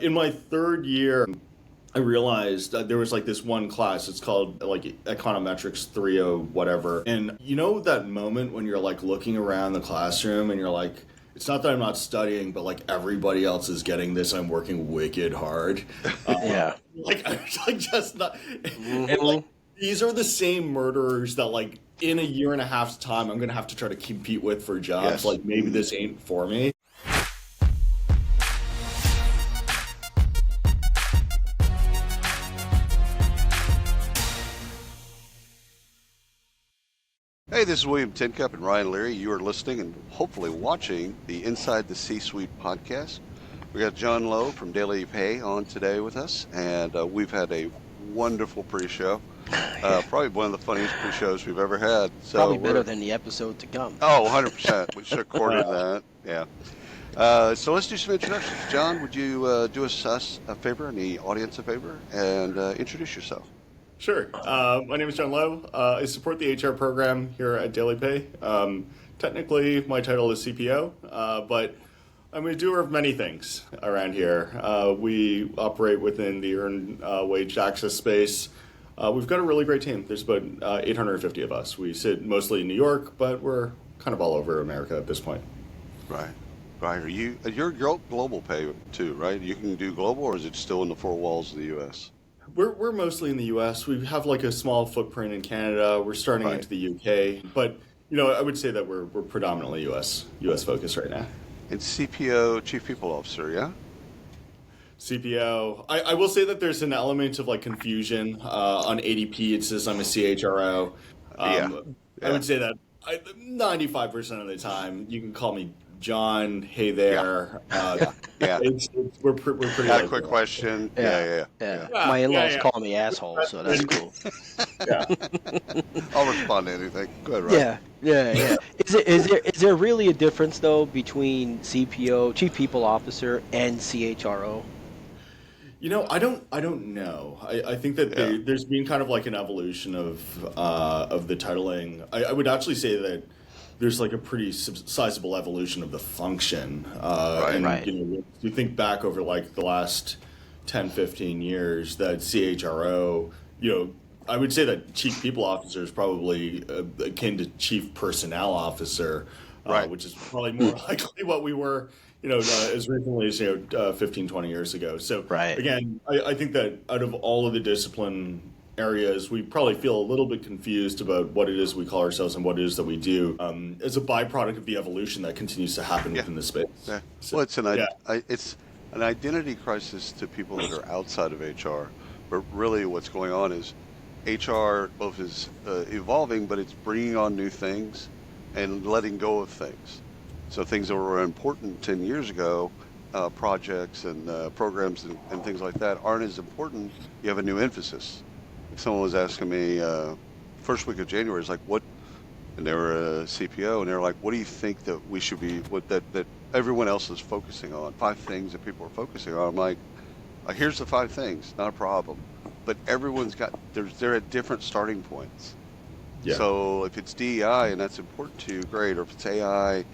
In my third year, I realized there was like this one class, it's called like Econometrics 3.0 whatever. And you know that moment when you're like looking around the classroom and you're like, it's not that I'm not studying, but like everybody else is getting this. I'm working wicked hard. Yeah. Like I'm like just not. And like Hmm. these are the same murderers that like in a year and a half's time I'm gonna have to try to compete with for jobs. Yes. Like maybe this ain't for me. Hey, this is William Tincup and Ryan Leary. You are listening and hopefully watching the Inside the C-Suite podcast. We got Jon Lowe from DailyPay on today with us, and we've had a wonderful pre-show. Probably one of the funniest pre-shows we've ever had. So Probably better than the episode to come. Oh, 100%. We should have recorded that. Yeah. So let's do some introductions. Jon, would you do us a favor and the audience a favor and introduce yourself? Sure. My name is Jon Lowe. I support the HR program here at DailyPay. Technically, my title is CPO, but I'm a doer of many things around here. We operate within the earned wage access space. We've got a really great team. There's about 850 of us. We sit mostly in New York, but we're kind of all over America at this point. Right. Right. You're global pay too, right? You can do global, or is it still in the four walls of the U.S.? We're mostly in the U.S. We have like a small footprint in Canada. We're starting Right. into the U.K., but I would say that we're predominantly U.S. focused right now. And CPO, Chief People Officer, yeah? CPO. I will say that there's an element of like confusion on ADP. It says I'm a CHRO. Yeah. I would say that 95% of the time you can call me John. Hey there. Yeah. We're pretty. Got a like quick that. question. Yeah. My in-laws call me asshole, so that's cool. Yeah. I'll respond to anything. Go ahead, Ryan. Yeah. Is there really a difference though between CPO, Chief People Officer, and CHRO? I don't know. I think that there's been kind of like an evolution of the titling. I would actually say that there's like a pretty sizable evolution of the function. And Right. you think back over like the last 10, 15 years, that CHRO, I would say that Chief People Officer is probably akin to Chief Personnel Officer, Right. which is probably more likely what we were, as recently as, 15, 20 years ago. So Right. again, I think that out of all of the discipline areas, we probably feel a little bit confused about what it is we call ourselves and what it is that we do as a byproduct of the evolution that continues to happen within the space. Yeah. So, Well, it's an identity crisis to people that are outside of HR. But really what's going on is HR both is evolving, but it's bringing on new things and letting go of things. So things that were important 10 years ago, projects and programs and things like that aren't as important. You have a new emphasis. Someone was asking me first week of January, is like, what, and they were a CPO, and they were like, what do you think that we should be, that everyone else is focusing on? 5 things that people are focusing on. I'm like, here's the 5 things, not a problem. But everyone's they're at different starting points. Yeah. So if it's DEI and that's important to you, great. Or if it's AI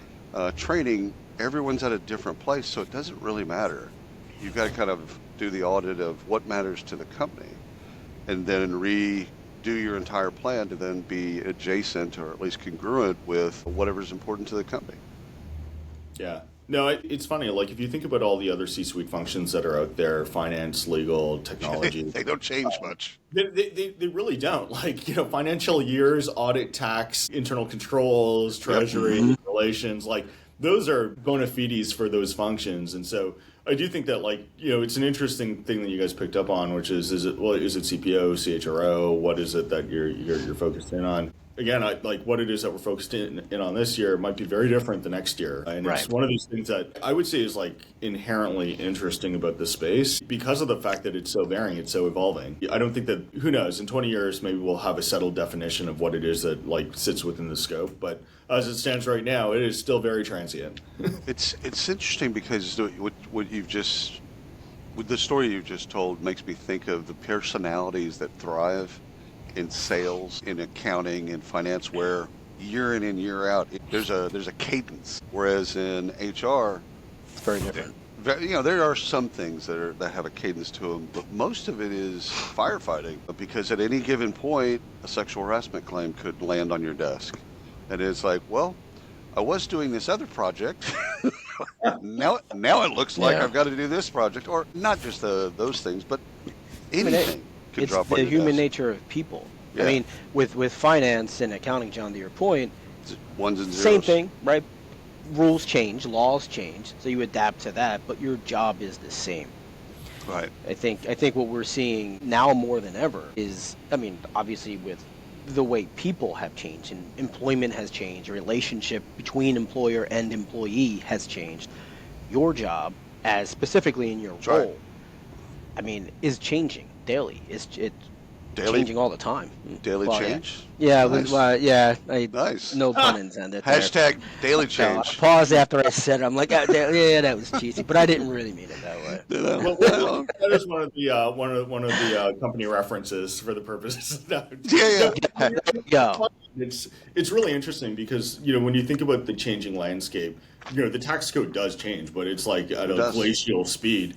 training, everyone's at a different place, so it doesn't really matter. You've got to kind of do the audit of what matters to the company, and then redo your entire plan to then be adjacent or at least congruent with whatever's important to the company. Yeah. No, it's funny. Like if you think about all the other C-suite functions that are out there, finance, legal, technology, They don't change much. They really don't. Like, financial years, audit, tax, internal controls, treasury, relations, like those are bona fides for those functions. And so I do think that it's an interesting thing that you guys picked up on, which is it CPO, CHRO? What is it that you're focused in on? Again, what it is that we're focused in on this year might be very different the next year. And it's one of these things that I would say is inherently interesting about the space because of the fact that it's so varying, it's so evolving. I don't think that, who knows, in 20 years, maybe we'll have a settled definition of what it is that sits within the scope. But as it stands right now, it is still very transient. It's interesting because what you've just, with the story you've just told, makes me think of the personalities that thrive in sales, in accounting, in finance, where year in and year out there's a cadence. Whereas in HR, It's very different. There are some things that have a cadence to them, but most of it is firefighting, because at any given point, a sexual harassment claim could land on your desk. And it's like, well, I was doing this other project. now it looks like Yeah. I've got to do this project, or not just those things, but anything could It's drop on the your human desk. nature of people. Yeah. I mean, with finance and accounting, John, to your point, It's ones and zeros. same thing, right? Rules change, laws change, so you adapt to that, but your job is the same. Right. I think what we're seeing now more than ever is, I mean, obviously with the way people have changed and employment has changed, relationship between employer and employee has changed. Your job, as specifically in your That's role, right. I mean, is changing daily. It's Daily- changing all the time. Daily Well, change. Yeah, Nice. Nice. Nice. No pun intended. There. Hashtag daily So I change. paused after I said it. I'm like, yeah, that was cheesy, but I didn't really mean it that way. Well, that is one of the company references for the purposes of that. Yeah. There you go. It's really interesting because when you think about the changing landscape, the tax code does change, but it's like at It a does. glacial speed.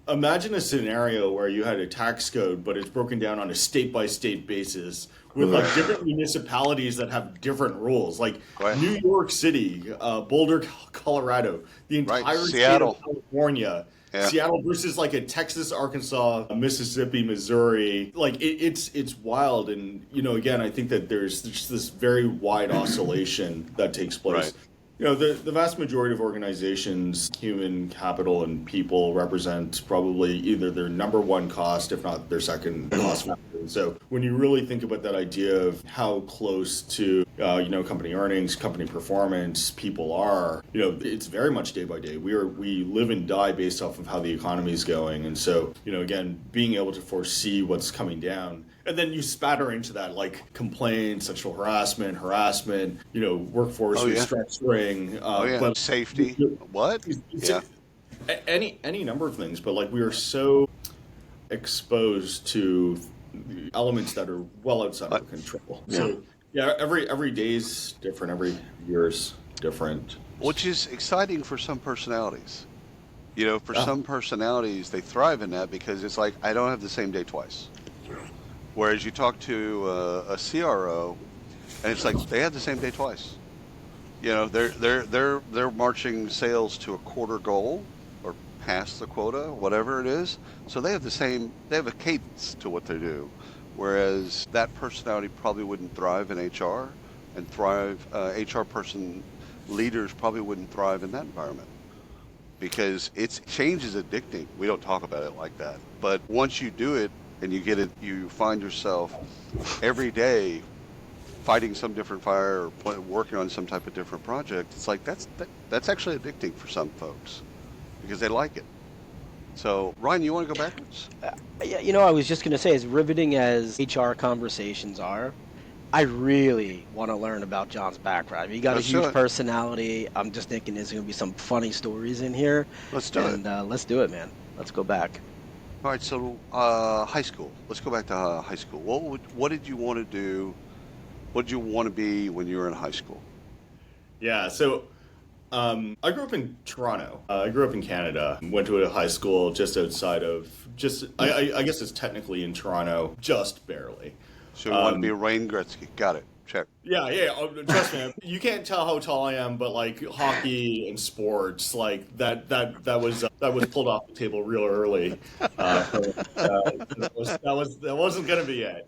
Imagine a scenario where you had a tax code, but it's broken down on a state-by-state basis with like different municipalities that have different rules. Like Right. New York City, Boulder, Colorado, the entire Right. state Seattle. of California. Yeah. Seattle versus like a Texas, Arkansas, Mississippi, Missouri. Like it's wild, and again, I think that there's just this very wide oscillation that takes place. Right. The vast majority of organizations, human capital and people represent probably either their number one cost, if not their second cost factor. And so when you really think about that idea of how close to, company earnings, company performance people are, it's very much day by day. We live and die based off of how the economy is going. And so, again, being able to foresee what's coming down. And then you spatter into that like complaints, sexual harassment, workforce Oh, yeah. restructuring. But Safety. What? Yeah. Any number of things. But like we are so exposed to elements that are well outside of control. So every day's different. Every year's different. Which is exciting for some personalities. For some personalities, they thrive in that because it's like, I don't have the same day twice. Whereas you talk to a CRO, and it's like they have the same day twice. They're marching sales to a quarter goal or past the quota, whatever it is. So they have a cadence to what they do. Whereas that personality probably wouldn't thrive in HR, and HR leaders probably wouldn't thrive in that environment. Because change is addicting. We don't talk about it like that. But once you do it, and you get it, you find yourself every day fighting some different fire or working on some type of different project. It's like that's actually addicting for some folks because they like it. So, Ryan, you want to go backwards? Yeah, I was just going to say, as riveting as HR conversations are, I really want to learn about John's background. I mean, you got Let's a do huge it. personality. I'm just thinking there's going to be some funny stories in here. Let's do it. And let's do it, man. Let's go back. All right, so high school. Let's go back to high school. What did you want to do? What did you want to be when you were in high school? Yeah, so I grew up in Toronto. I grew up in Canada. Went to a high school just outside of I guess it's technically in Toronto, just barely. So you want to be Wayne Gretzky. Got it. Check. Yeah. Trust me, you can't tell how tall I am, but like hockey and sports, like that was pulled off the table real early. That wasn't gonna be it.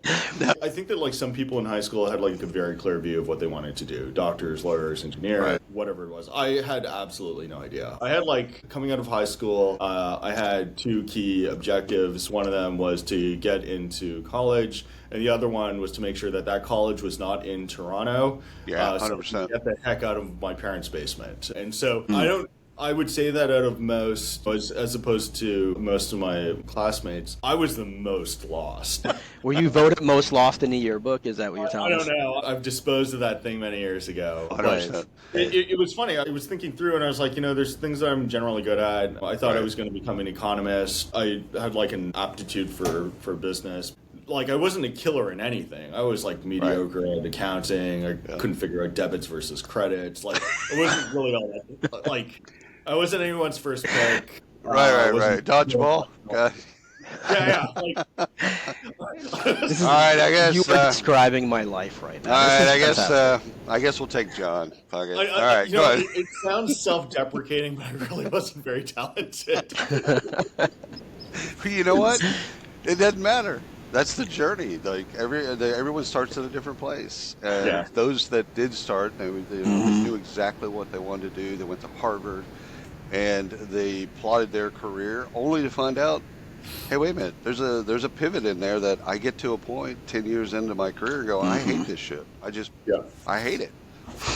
I think that like some people in high school had like a very clear view of what they wanted to do: doctors, lawyers, engineers, Right. whatever it was. I had absolutely no idea. I had like coming out of high school, I had two key objectives. One of them was to get into college. And the other one was to make sure that college was not in Toronto. Yeah, so 100%. get the heck out of my parents' basement. And so I would say that out of most, as opposed to most of my classmates, I was the most lost. Were you voted most lost in the yearbook? Is that what you're I telling us? don't know. I've disposed of that thing many years ago. 100%. It was funny. I was thinking through, and I was like, there's things that I'm generally good at. I thought I was going to become an economist. I had like an aptitude for business. Like I wasn't a killer in anything. I was like mediocre at accounting. I couldn't figure out debits versus credits. Like it wasn't really all that. Like I wasn't anyone's first pick. Right. Dodgeball. God. Yeah. Like, This All is right, I you guess. are describing my life right All now. This right, is I guess. fantastic. I guess we'll take John. Fuck it. All I right, go ahead. it sounds self-deprecating, but I really wasn't very talented. You know what? It doesn't matter. That's the journey. Like everyone starts at a different place. And Yeah. those that did start, they knew exactly what they wanted to do. They went to Harvard, and they plotted their career, only to find out, hey, wait a minute. There's a pivot in there that I get to a point 10 years into my career and go, I hate this shit. Yeah. I hate it.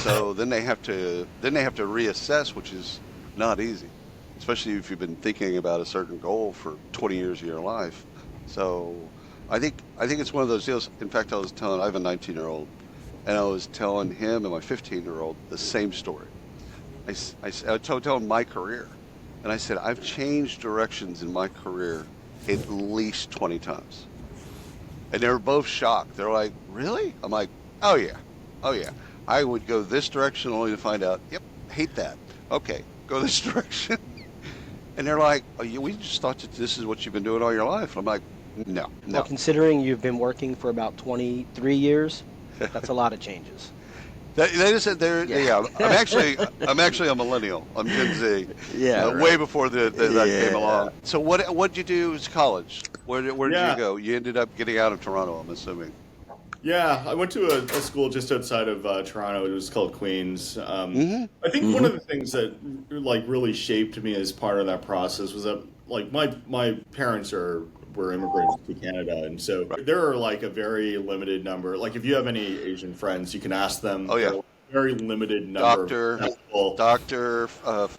So then they have to reassess, which is not easy, especially if you've been thinking about a certain goal for 20 years of your life. So I think it's one of those deals. In fact, I have a 19-year-old, and I was telling him and my 15-year-old the same story. I told him my career, and I said, I've changed directions in my career at least 20 times. And they were both shocked. They're like, really? I'm like, oh yeah. I would go this direction only to find out, yep, hate that. Okay, go this direction. And they're like, oh, we just thought that this is what you've been doing all your life. I'm like, no. Well, considering you've been working for about 23 years, that's a lot of changes. That is it. Yeah. I'm actually a millennial. I'm Gen Z. Yeah, right. Way before that came along. So what'd you do as college? Where did you go? You ended up getting out of Toronto, I'm assuming. Yeah, I went to a school just outside of Toronto. It was called Queens. I think one of the things that like really shaped me as part of that process was that like my parents were immigrants to Canada, and so there are like a very limited number. Like if you have any Asian friends, you can ask them. Oh yeah. Very limited number of people. Doctor,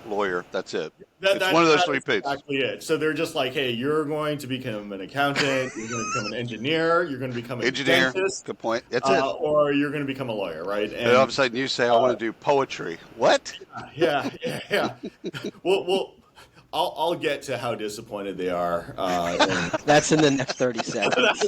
lawyer. That's it. It's That, one of those that's three P's. exactly it. So they're just like, hey, you're going to become an accountant, you're going to become an engineer, you're going to become a dentist. Good point. That's it. Or you're going to become a lawyer, right? And all of a sudden you say, I want to do poetry. What? Yeah. Well, I'll get to how disappointed they are. That's in the next 30 seconds.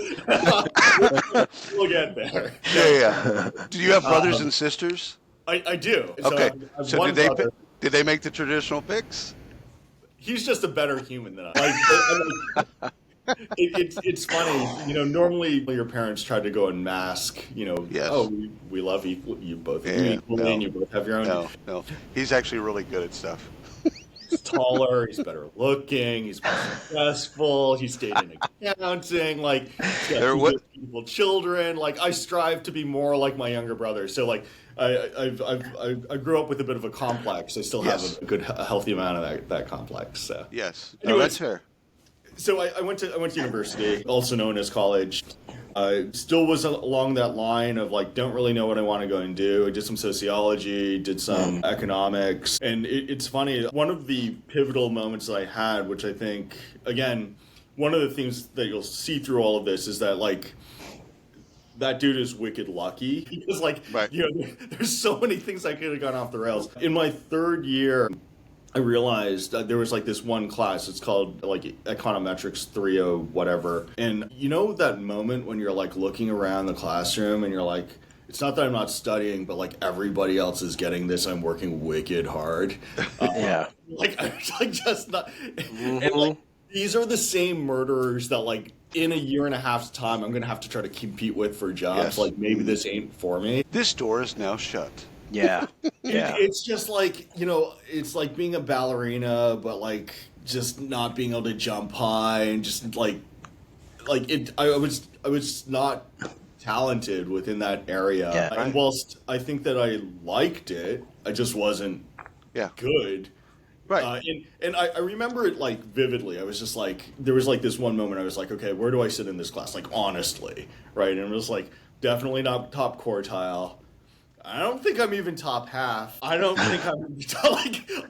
We'll get there. Yeah. Do you have brothers and sisters? I do. Okay. I've So one brother. did they make the traditional picks? He's just a better human than I. It's funny, normally your parents try to go and mask, Yes. oh, we love you both Yeah, equally, and you both have your own. No. He's actually really good at stuff. He's taller, he's better looking, he's more successful, he stayed in accounting, like, he's got two beautiful children. Like, I strive to be more like my younger brother. So, like, I grew up with a bit of a complex. I still have a healthy amount of that complex. So. Yes. Anyways, No, that's fair. So I went to university, also known as college. Still was along that line of like, don't really know what I want to go and do. I did some sociology, did some economics. And it's funny, one of the pivotal moments that I had, which I think, again, one of the things that you'll see through all of this is that like, that dude is wicked lucky. Because like, there's so many things I could have gone off the rails. In my third year, I realized that there was like this one class, it's called like Econometrics 3.0 whatever. And you know that moment when you're like looking around the classroom and you're like, it's not that I'm not studying, but like everybody else is getting this. I'm working wicked hard. Yeah. Like I'm like just not. And like these are the same murderers that like in a year and a half's time I'm going to have to try to compete with for jobs. Yes. Like maybe this ain't for me. This door is now shut. Yeah. It's just like, it's like being a ballerina, but like just not being able to jump high and just like it. I was not talented within that area. Yeah. And whilst I think that I liked it, I just wasn't good. Right. And I remember it like vividly. I was just like, there was like this one moment I was like, okay, where do I sit in this class? Like honestly, right? And it was like, definitely not top quartile. I don't think I'm even top half. I don't think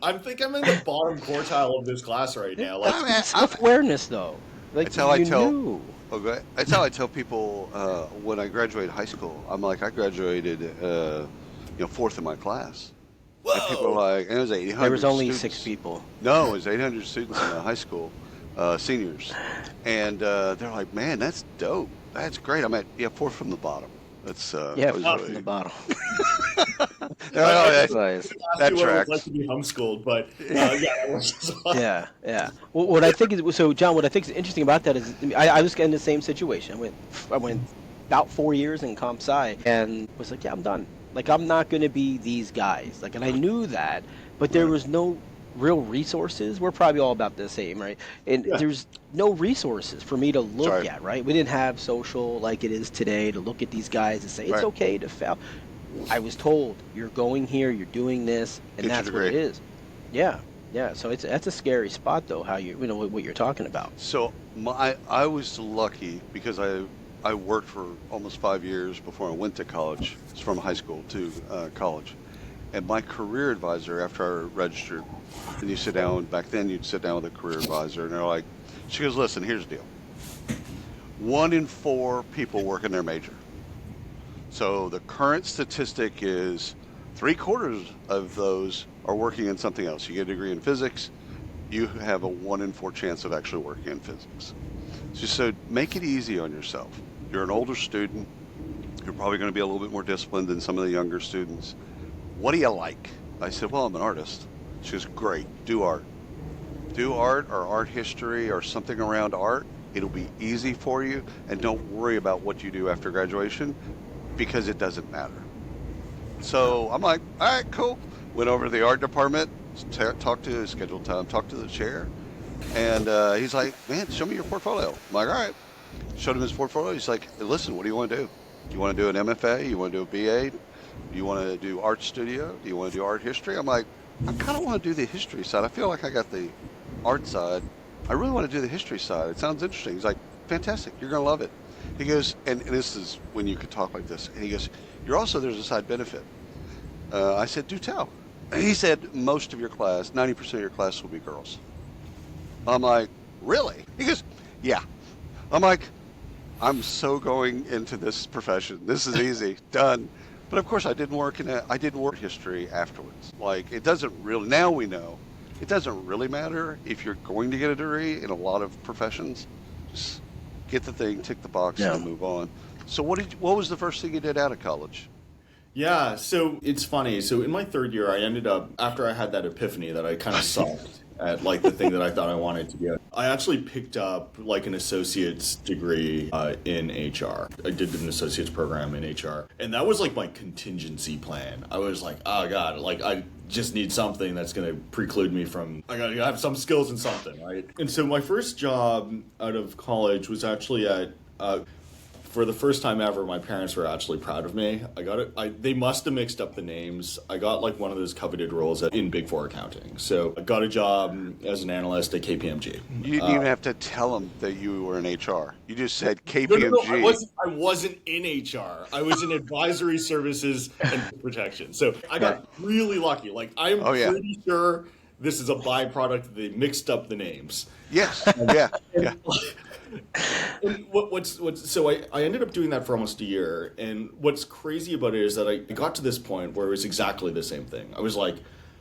I think I'm in the bottom quartile of this class right now. Like, Self-awareness, though. Like, that's how I tell. Okay, that's how I tell people when I graduated high school. I'm like, I graduated, fourth in my class. whoa. And people are like, and it was 800. There was only students. 6 people. No, it was 800 students in high school, seniors, and they're like, man, that's dope. That's great. I'm at fourth from the bottom. That's Yeah, fourth from the bottom. Oh, I Nice. that asked you what it was like tracks. to be homeschooled, but yeah, that was Yeah, yeah. Well, what I think is so, John. What I think is interesting about that is I was in the same situation. I went about 4 years in comp sci and was like, yeah, I'm done. Like, I'm not going to be these guys. Like, and I knew that, but there Right. was no real resources. We're probably all about the same, right? And yeah, there's no resources for me to That's look right. at, right? We didn't have social like it is today to look at these guys and say it's Right. okay to fail. I was told you're going here, you're doing this, and Get your that's what degree. it is. Yeah, yeah. So that's a scary spot, though. How you know what you're talking about. So I was lucky because I worked for almost 5 years before I went to college. It's from high school to college. And my career advisor, after I registered, and you sit down, back then you'd sit down with a career advisor, and they're like, she goes, listen, here's the deal. 1 in 4 people work in their major. So the current statistic is 3/4 of those are working in something else. You get a degree in physics, you have a 1 in 4 chance of actually working in physics. So make it easy on yourself. You're an older student. You're probably going to be a little bit more disciplined than some of the younger students. What do you like? I said, well, I'm an artist. She goes, great, do art. Do art or art history or something around art. It'll be easy for you, and don't worry about what you do after graduation because it doesn't matter. So I'm like, all right, cool. Went over to the art department, talked to scheduled time, talked to the chair, and he's like, man, show me your portfolio. I'm like, all right. Showed him his portfolio. He's like, hey, listen, what do you want to do? You want to do an MFA? You want to do a BA? Do you want to do art studio? Do you want to do art history? I'm like, I kind of want to do the history side. I feel like I got the art side. I really want to do the history side. It sounds interesting. He's like, fantastic. You're going to love it. He goes, and this is when you could talk like this. And he goes, you're also, there's a side benefit. I said, do tell. And he said, most of your class, 90% of your class will be girls. I'm like, really? He goes, yeah. I'm like, I'm so going into this profession. This is easy, done. But of course, I didn't work history afterwards. Like, it doesn't really, now we know, it doesn't really matter if you're going to get a degree in a lot of professions. Just get the thing, tick the box, Yeah. and move on. So what was the first thing you did out of college? yeah. So it's funny. So in my third year, I ended up after I had that epiphany that I kind of sucked at like the thing that I thought I wanted to do. I actually picked up like an associate's degree in HR. I did an associate's program in HR, and that was like my contingency plan. I was like, oh god, like I just need something that's going to preclude me from. I got to have some skills in something, right? And so my first job out of college was actually at. For the first time ever, my parents were actually proud of me. I got it. They must have mixed up the names. I got like one of those coveted roles in Big Four accounting. So I got a job as an analyst at KPMG. You didn't even have to tell them that you were in HR. You just said No, KPMG. I wasn't in HR. I was in advisory services and protection. So I got really lucky. Like I'm Oh, yeah. pretty sure this is a byproduct. They mixed up the names. Yes. Yeah. Yeah. And so I ended up doing that for almost a year, and what's crazy about it is that I got to this point where it was exactly the same thing. I was like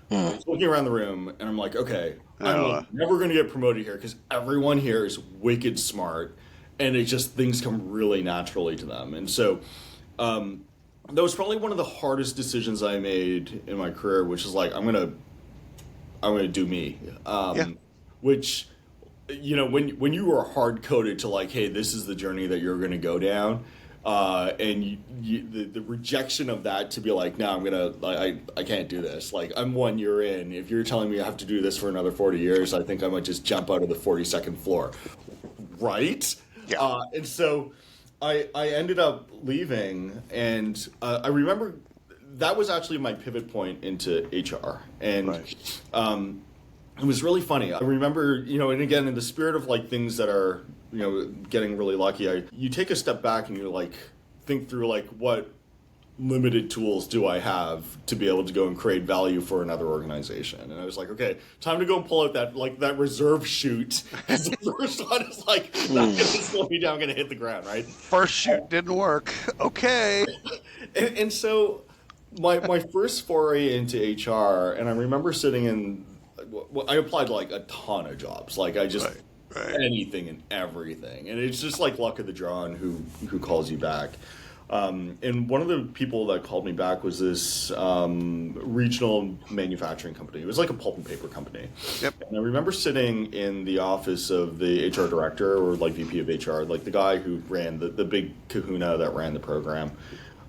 looking around the room, and I'm like, okay, I'm like, never going to get promoted here because everyone here is wicked smart, and it just things come really naturally to them. And so that was probably one of the hardest decisions I made in my career, which is like I'm gonna do me, which. You know, when you were hard coded to like, hey, this is the journey that you're going to go down, and the rejection of that to be like, no, I can't do this. Like, I'm 1 year in. If you're telling me I have to do this for another 40 years, I think I might just jump out of the 42nd floor, right? Yeah. And so I ended up leaving, and I remember that was actually my pivot point into HR, and. Right. It was really funny. I remember, you know, and again, in the spirit of like things that are, you know, getting really lucky, you take a step back and you like think through like what limited tools do I have to be able to go and create value for another organization. And I was like, okay, time to go and pull out that reserve chute. The first one is like, not going to slow me down, going to hit the ground, right? First shoot didn't work. Okay. And so my first foray into HR, and I remember sitting in. I applied like a ton of jobs. Like I just anything and everything, and it's just like luck of the draw and who calls you back. And one of the people that called me back was this regional manufacturing company. It was like a pulp and paper company. Yep. And I remember sitting in the office of the HR director or like VP of HR, like the guy who ran the big kahuna that ran the program.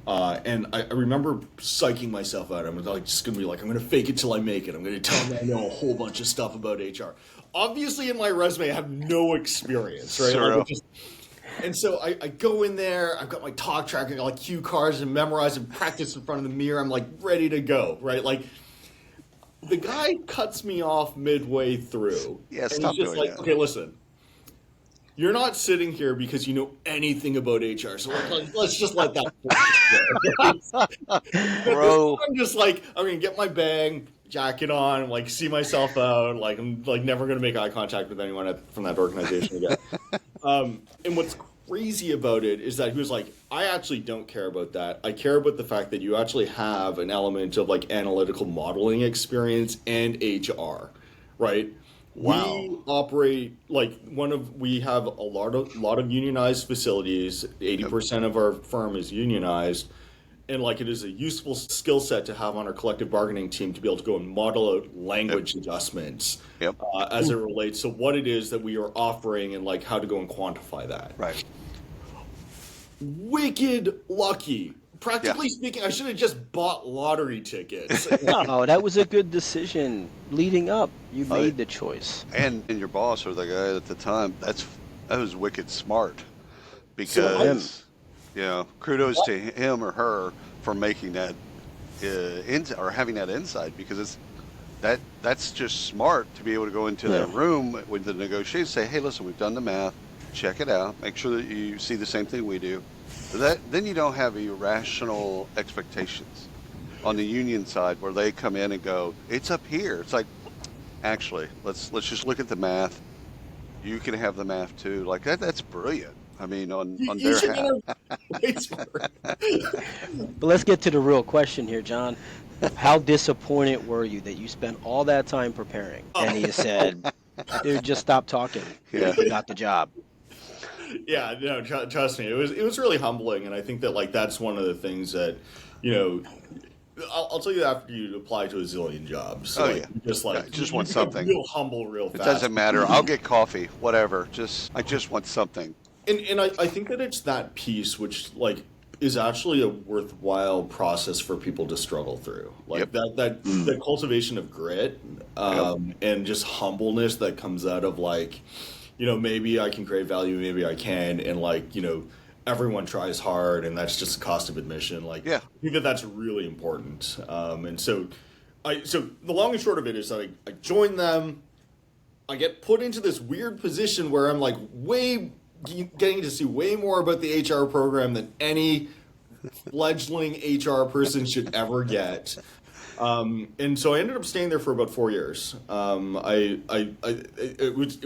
And I remember psyching myself out. I'm like, just going to be like, I'm going to fake it till I make it. I'm going to tell them I know a whole bunch of stuff about HR. Obviously, in my resume, I have no experience, right? Sure. And so I go in there, I've got my talk track, I got like cue cards and memorize and practice in front of the mirror. I'm like ready to go, right? Like the guy cuts me off midway through. Yeah, and stop he's just doing like, that. okay, listen. You're not sitting here because you know anything about HR, so let's just let that go. Bro. I'm just like, I'm going to get my bag, jacket on, like see myself out, like I'm like never going to make eye contact with anyone from that organization again. And what's crazy about it is that he was like, I actually don't care about that. I care about the fact that you actually have an element of like analytical modeling experience and HR, right? Wow. We operate like we have a lot of unionized facilities. 80% of our firm is unionized. And like it is a useful skill set to have on our collective bargaining team to be able to go and model out language adjustments as it relates to what it is that we are offering and like how to go and quantify that. Right. Wicked lucky. Practically speaking, I should have just bought lottery tickets. Oh, that was a good decision. Leading up, you made the choice. And your boss or the guy at the time, that was wicked smart. Because, kudos to him or her for making that or having that insight, because that's just smart to be able to go into that room with the negotiation, say, hey, listen, we've done the math, check it out, make sure that you see the same thing we do. Then you don't have irrational expectations on the union side where they come in and go, it's up here. It's like, actually, let's just look at the math. You can have the math too. Like that's brilliant. I mean, on their half. But let's get to the real question here, John. How disappointed were you that you spent all that time preparing and you said, dude, just stop talking. Yeah. You got the job. Yeah, no, trust me, it was really humbling, and I think that like that's one of the things that, I'll tell you after you apply to a zillion jobs. So, just want something. Real humble, real fast. It doesn't matter. I'll get coffee, whatever. I just want something. And I think that it's that piece which like is actually a worthwhile process for people to struggle through. Like that cultivation of grit and just humbleness that comes out of like, maybe I can create value, maybe I can, and like, everyone tries hard, and that's just the cost of admission. Like, I think that that's really important. And so the long and short of it is I join them. I get put into this weird position where I'm like getting to see way more about the HR program than any fledgling HR person should ever get. And so I ended up staying there for about 4 years. It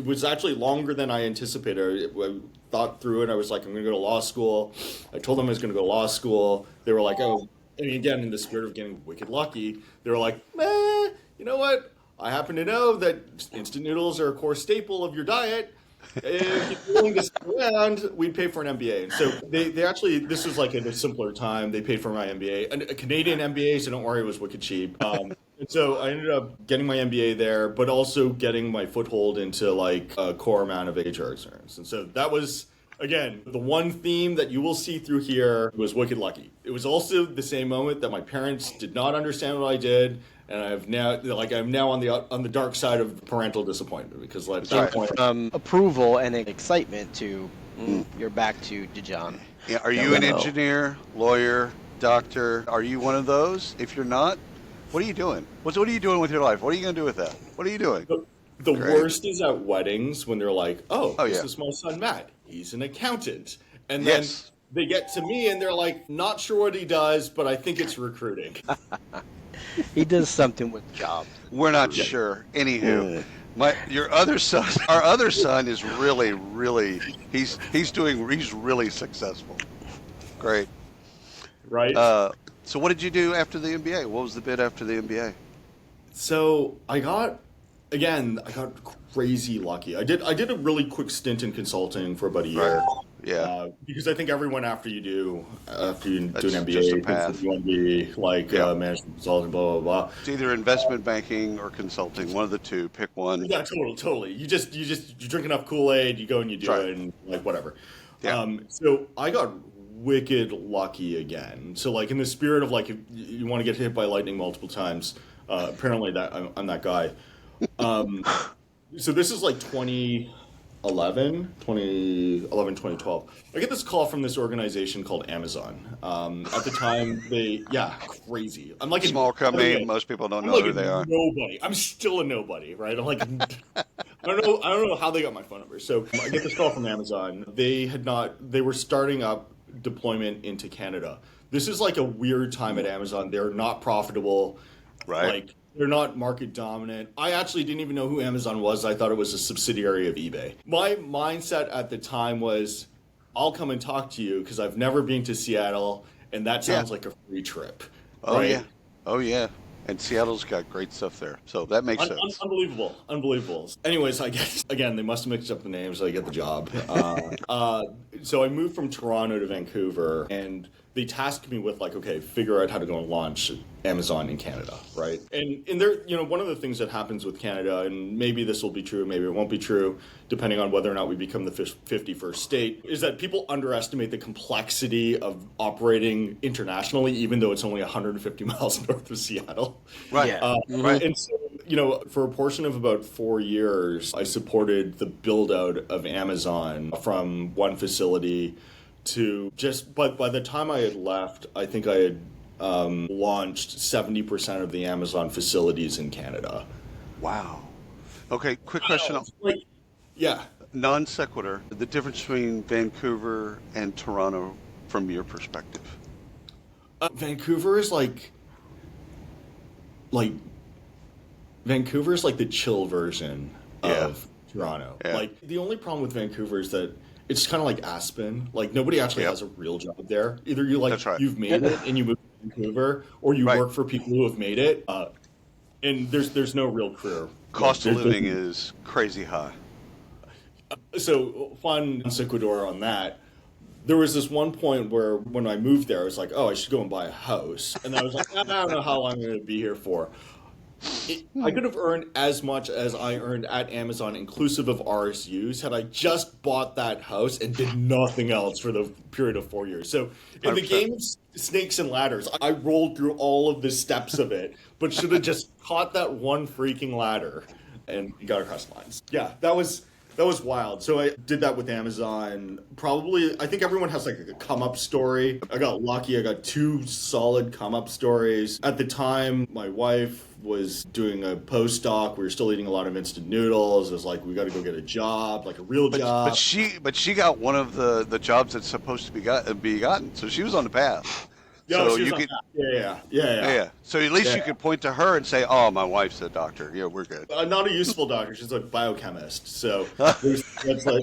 was actually longer than I anticipated. I thought through it. I was like, I'm going to go to law school. I told them I was going to go to law school. They were like, oh, and again, in the spirit of getting wicked lucky, they were like, you know what? I happen to know that instant noodles are a core staple of your diet. If you're willing to stick around, we'd pay for an MBA. And so they actually, this was like at a simpler time. They paid for my MBA, a Canadian MBA, so don't worry, it was wicked cheap. And so I ended up getting my MBA there, but also getting my foothold into like a core amount of HR experience. And so that was, again, the one theme that you will see through here was wicked lucky. It was also the same moment that my parents did not understand what I did. And I'm now on the dark side of parental disappointment, because at that point, from approval and excitement to you're back to John. Yeah, are you an engineer, lawyer, doctor? Are you one of those? If you're not, what are you doing? What are you doing with your life? What are you going to do with that? What are you doing? The worst is at weddings when they're like, this is my son Matt. He's an accountant, and then they get to me and they're like, not sure what he does, but I think it's recruiting. He does something with jobs. We're not sure. Anywho, our other son is really he's really successcisul. Great. Right. So what did you do after the MBA? What was the bid after the MBA? So I got crazy lucky. I did a really quick stint in consulting for about a year. Right. Yeah. Because I think everyone after you do an That's MBA just a thinks that path. you want to be like Yeah. management consulting, blah blah blah. It's either investment banking or consulting, one of the two. Pick one. Yeah, totally. You drink enough Kool-Aid, you go and you do That's right. it, and like whatever. Yeah. So I got wicked lucky again. So like in the spirit of like if you want to get hit by lightning multiple times, apparently that I'm that guy. So this is like 2012. I get this call from this organization called Amazon. At the time, crazy. I'm like Small company. Most people don't know who they are. Nobody. I'm still a nobody, right? I'm like, I don't know how they got my phone number. So I get this call from Amazon. They were starting up deployment into Canada. This is like a weird time at Amazon. They're not profitable. Right. Like, they're not market dominant. I actually didn't even know who Amazon was. I thought it was a subsidiary of eBay. My mindset at the time was, I'll come and talk to you because I've never been to Seattle, and that sounds like a free trip. Oh, right? yeah. Oh, yeah. And Seattle's got great stuff there. So that makes sense. Unbelievable. Anyways, I guess, again, they must have mixed up the names, so I get the job. So I moved from Toronto to Vancouver, and they tasked me with like, okay, figure out how to go and launch Amazon in Canada, right? And there, one of the things that happens with Canada, and maybe this will be true, maybe it won't be true, depending on whether or not we become the 51st state, is that people underestimate the complexity of operating internationally, even though it's only 150 miles north of Seattle. Right. Yeah. Right. And so, for a portion of about 4 years, I supported the build out of Amazon from one facility to but by the time I had left, I think I had launched 70% of the Amazon facilities in Canada. Wow. Okay, quick question. Yeah. Non sequitur, the difference between Vancouver and Toronto from your perspective. Vancouver is like the chill version of Toronto. Yeah. Like the only problem with Vancouver is that it's kind of like Aspen. Like nobody actually has a real job there. Either That's right. you've made it and you move to Vancouver, or you work for people who have made it. And there's no real career. Cost of living is crazy high. So fun sequitur on that. There was this one point where when I moved there, I was like, oh, I should go and buy a house. And I was like, I don't know how long I'm going to be here for. I could have earned as much as I earned at Amazon, inclusive of RSUs, had I just bought that house and did nothing else for the period of 4 years. So in the 100%. game of snakes and ladders, I rolled through all of the steps of it, but should have just caught that one freaking ladder and got across the lines. Yeah, that was wild. So I did that with Amazon. Probably, I think everyone has like a come up story. I got lucky. I got 2 solid come up stories. At the time, my wife was doing a postdoc. We were still eating a lot of instant noodles. It was like, we got to go get a job, like a real job. But she got one of the jobs that's supposed to be gotten. So she was on the path. Yeah, so she was you on could, that. Yeah. So at least you could point to her and say, "Oh, my wife's a doctor. Yeah, we're good." Not a useful doctor. She's a biochemist. So that's like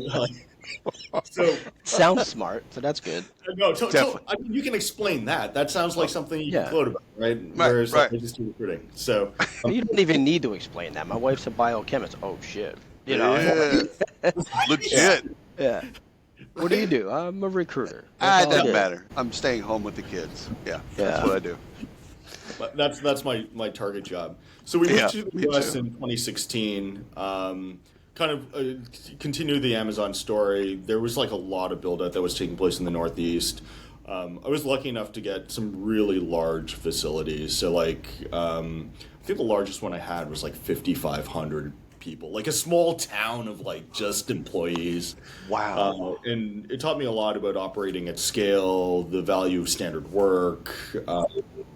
so. Sounds smart, so that's good. No, Definitely. I mean, you can explain that. That sounds like something you can float about, right? Whereas right. I just do recruiting. So You don't even need to explain that. My wife's a biochemist. Oh shit. Yeah. Legit. Yeah. What do you do? I'm a recruiter. It That's all I doesn't do. matter. I'm staying home with the kids. Yeah, that's what I do. but that's my target job. So we moved to me the US too. in 2016. Kind of continue the Amazon story. There was like a lot of build out that was taking place in the Northeast. I was lucky enough to get some really large facilities. So like, I think the largest one I had was like 5,500 people, like a small town of like just employees. Wow. And it taught me a lot about operating at scale, the value of standard work,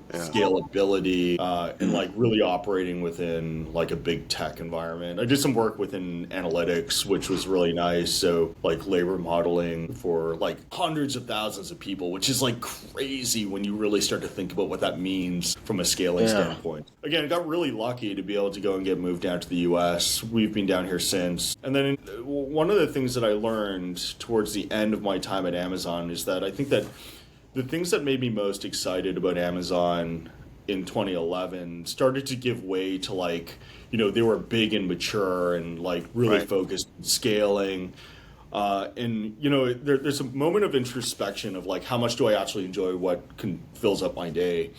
scalability, and like really operating within like a big tech environment. I did some work within analytics, which was really nice. So like labor modeling for like hundreds of thousands of people, which is like crazy when you really start to think about what that means from a scaling standpoint. Again, I got really lucky to be able to go and get moved down to the US. We've been down here since. And then one of the things that I learned towards the end of my time at Amazon is that I think that the things that made me most excited about Amazon in 2011 started to give way to like, they were big and mature and like really focused on scaling. And there's a moment of introspection of like, how much do I actually enjoy what fills up my day?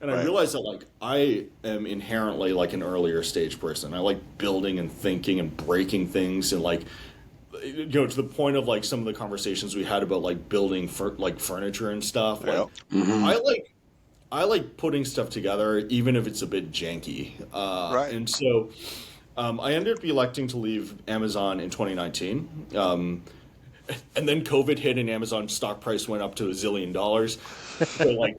And I realized that like I am inherently like an earlier stage person. I like building and thinking and breaking things and like, to the point of like some of the conversations we had about like building furniture and stuff. Like I like putting stuff together even if it's a bit janky. And so I ended up electing to leave Amazon in 2019. And then COVID hit and Amazon stock price went up to $1 zillion. So like,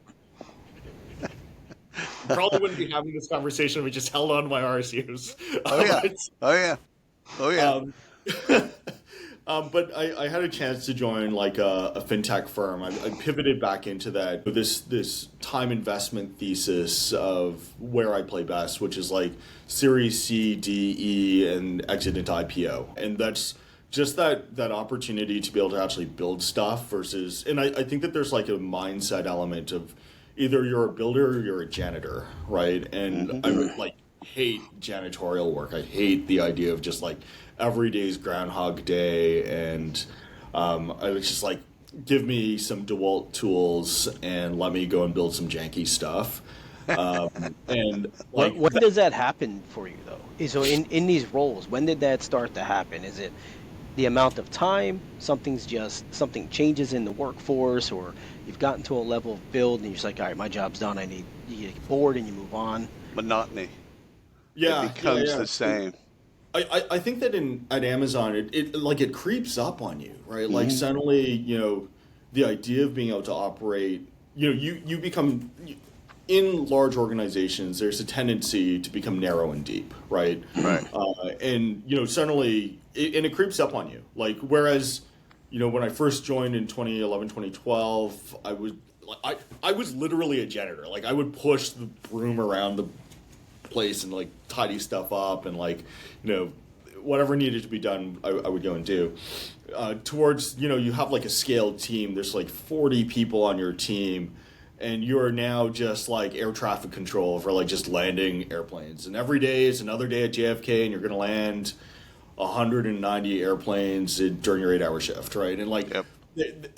probably wouldn't be having this conversation if we just held on to my RSUs. But I had a chance to join like a fintech firm. I pivoted back into that this time investment thesis of where I play best, which is like Series C, D, E, and exit into IPO. And that's just that opportunity to be able to actually build stuff versus, and I think that there's like a mindset element of either you're a builder or you're a janitor, right? And I would like hate janitorial work. I hate the idea of just like every day's Groundhog Day, and I was just like, give me some DeWalt tools and let me go and build some janky stuff. And like, when does that happen for you though? So in these roles, when did that start to happen? Is it the amount of time, something changes in the workforce, or you've gotten to a level of build and you're just like, all right, my job's done, you get bored and you move on? Monotony. Yeah. It becomes the same. I think that at Amazon, it creeps up on you, right? Like suddenly, the idea of being able to operate, you become, in large organizations, there's a tendency to become narrow and deep, right? Right. And, suddenly, and it creeps up on you. Like, whereas, when I first joined in 2011, 2012, I was literally a janitor. Like, I would push the broom around the place and like tidy stuff up and like whatever needed to be done I would go and do towards you have like a scaled team. There's like 40 people on your team and you're now just like air traffic control for like just landing airplanes, and every day is another day at JFK and you're going to land 190 airplanes during your 8-hour shift, right? And like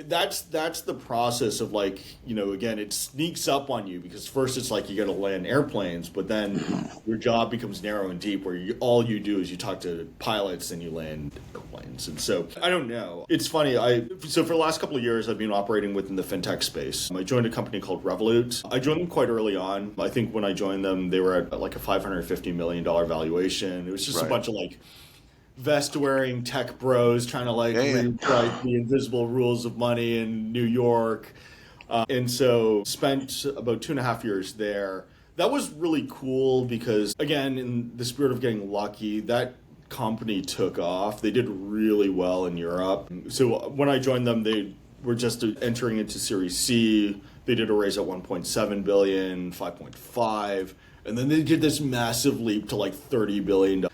that's the process of like, again, it sneaks up on you because first it's like you got to land airplanes, but then your job becomes narrow and deep where all you do is you talk to pilots and you land airplanes. And so I don't know. It's funny. So for the last couple of years, I've been operating within the fintech space. I joined a company called Revolut. I joined them quite early on. I think when I joined them, they were at like a $550 million valuation. It was just a bunch of like vest-wearing tech bros trying to rewrite the invisible rules of money in New York. And so spent about 2.5 years there. That was really cool because, again, in the spirit of getting lucky, that company took off. They did really well in Europe. So when I joined them, they were just entering into Series C. They did a raise at 1.7 billion, 5.5, and then they did this massive leap to like $30 billion.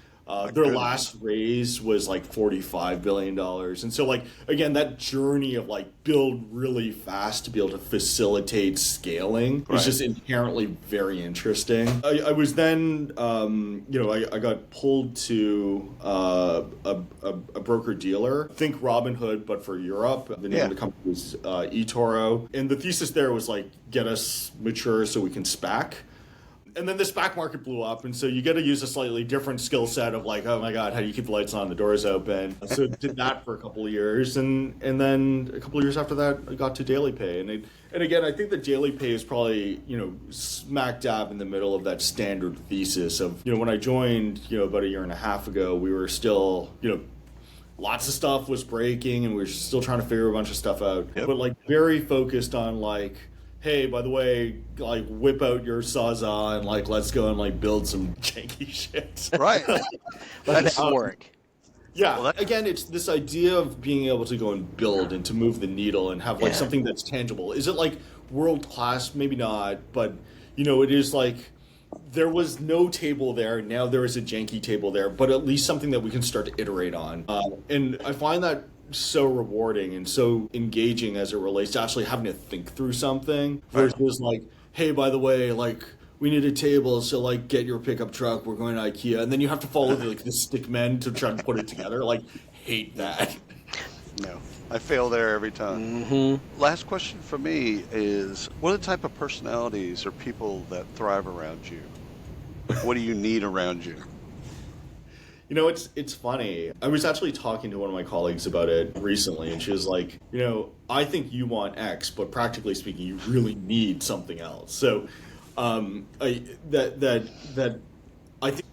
Their last raise was like $45 billion. And so like, again, that journey of like build really fast to be able to facilitate scaling is just inherently very interesting. I was then, I got pulled to a broker dealer, think Robinhood, but for Europe. The name of the company was eToro. And the thesis there was like, get us mature so we can SPAC. And then the SPAC market blew up, and so you got to use a slightly different skill set of like, oh my God, how do you keep the lights on, the doors open? So did that for a couple of years, and then a couple of years after that, I got to DailyPay, and again, I think that DailyPay is probably smack dab in the middle of that standard thesis of when I joined about 1.5 years ago, we were still lots of stuff was breaking, and we were still trying to figure a bunch of stuff out, but like very focused on like, hey, by the way, like whip out your Sawzall and like let's go and like build some janky shit. Right. That's work. Yeah. Well, again, it's this idea of being able to go and build and to move the needle and have like something that's tangible. Is it like world class? Maybe not, but it is like there was no table there. Now there is a janky table there, but at least something that we can start to iterate on. And I find that so rewarding and so engaging as it relates to actually having to think through something versus like, hey, by the way, like we need a table, so like get your pickup truck, we're going to IKEA, and then you have to follow the stick men to try to put it together. Like, hate that. No, I fail there every time. Last question for me is, what are the type of personalities or people that thrive around you? What do you need around you? You know, it's funny. I was actually talking to one of my colleagues about it recently, and she was like, you know, I think you want X, but practically speaking, you really need something else. So, I think.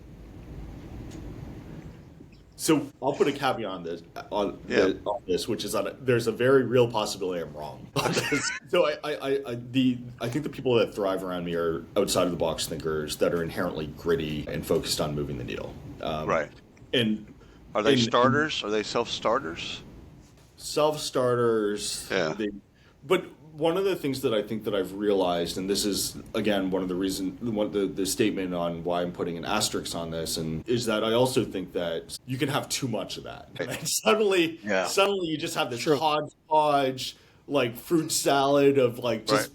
So I'll put a caveat on this, which is that there's a very real possibility I'm wrong. So I think the people that thrive around me are outside of the box thinkers that are inherently gritty and focused on moving the needle. Right. And are they starters? Are they self-starters? Self-starters. Yeah. But one of the things that I think that I've realized, and this is again one of the reasons, the statement on why I'm putting an asterisk on this, and is that I also think that you can have too much of that, and suddenly you just have this hodgepodge, like fruit salad of like just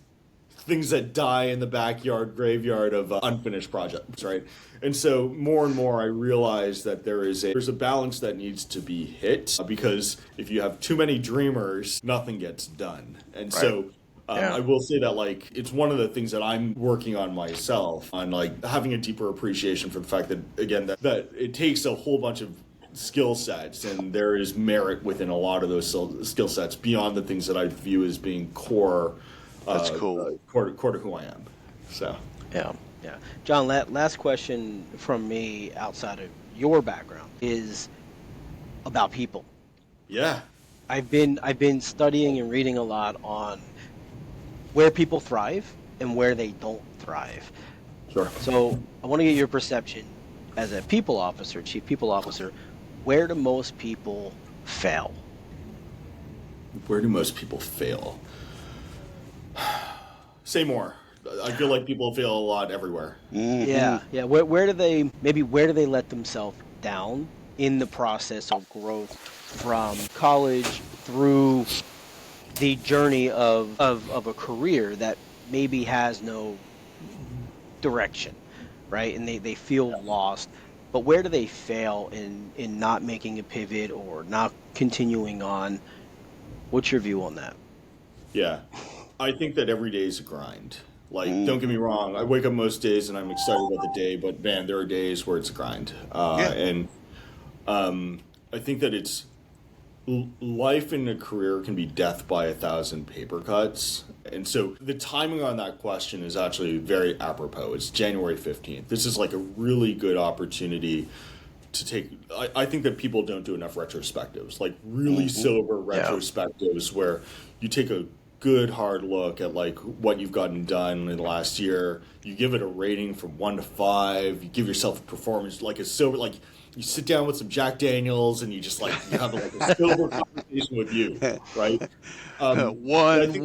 things that die in the backyard graveyard of unfinished projects, right? And so more and more I realize that there's a balance that needs to be hit, because if you have too many dreamers, nothing gets done. And so I will say that like it's one of the things that I'm working on myself, on like having a deeper appreciation for the fact that, again, that it takes a whole bunch of skill sets, and there is merit within a lot of those skill sets beyond the things that I view as being core. That's cool. Core to who I am. So yeah. John, last question from me outside of your background is about people. Yeah. I've been studying and reading a lot on where people thrive and where they don't thrive. Sure. So I want to get your perception as a people officer, chief people officer. Where do most people fail? Where do most people fail? Say more. I feel like people fail a lot everywhere. Yeah. Where do they let themselves down in the process of growth from college through the journey of a career that maybe has no direction, right? And they feel lost. But where do they fail in not making a pivot or not continuing on? What's your view on that? Yeah. I think that every day is a grind. Like, don't get me wrong, I wake up most days and I'm excited about the day, but man, there are days where it's a grind. And I think that it's life in a career can be death by 1,000 paper cuts. And so the timing on that question is actually very apropos. It's January 15th. This is like a really good opportunity to take. I think that people don't do enough retrospectives, like really sober retrospectives where you take a good hard look at like what you've gotten done in the last year. You give it a rating from 1 to 5. You give yourself a performance, like a sober, like you sit down with some Jack Daniels and you just like you have like a sober conversation with you, right? One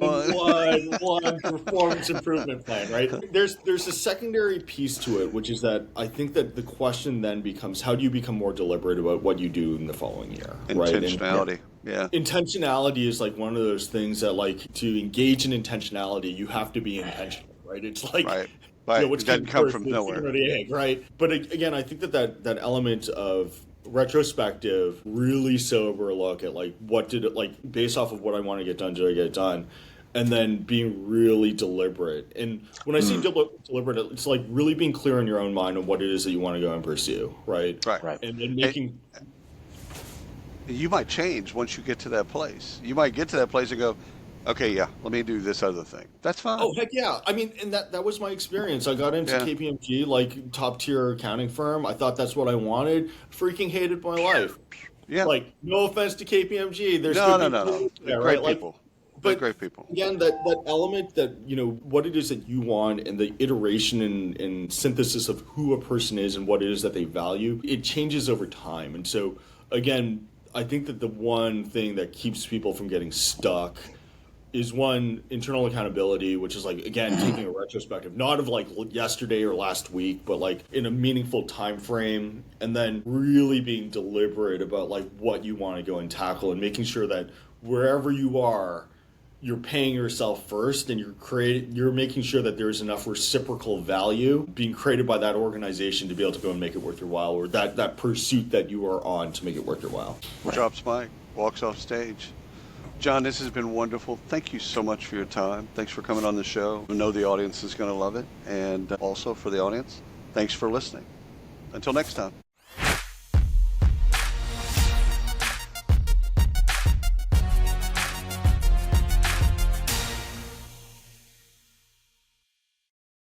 performance improvement plan, right? There's a secondary piece to it, which is that I think that the question then becomes, how do you become more deliberate about what you do in the following year, right? Intentionality. Yeah. Intentionality is like one of those things that, like, to engage in intentionality, you have to be intentional, right? It's like, Right. You know, which doesn't come from nowhere. Or the egg, right? But again, I think that element of retrospective, really sober look at like what did it, like based off of what I want to get done, did I get it done? And then being really deliberate. And when I say deliberate, it's like really being clear in your own mind on what it is that you want to go and pursue, right? Right. And then making. You might change once you get to that place. You might get to that place and go, okay, yeah, let me do this other thing. That's fine. Oh, heck yeah. I mean, and that was my experience. I got into KPMG, like top tier accounting firm. I thought that's what I wanted. Freaking hated my life. Yeah. Like, no offense to KPMG. There's no. There, great right? people. But great people. Again, that element that, you know, what it is that you want and the iteration and synthesis of who a person is and what it is that they value, it changes over time. And so, again, I think that the one thing that keeps people from getting stuck is one, internal accountability, which is like, again, taking a retrospective, not of like yesterday or last week, but like in a meaningful time frame, and then really being deliberate about like what you want to go and tackle and making sure that wherever you are, you're paying yourself first, and you're making sure that there's enough reciprocal value being created by that organization to be able to go and make it worth your while, or that pursuit that you are on to make it worth your while. Drops mic, walks off stage. Jon, this has been wonderful. Thank you so much for your time. Thanks for coming on the show. I know the audience is going to love it. And also for the audience, thanks for listening. Until next time.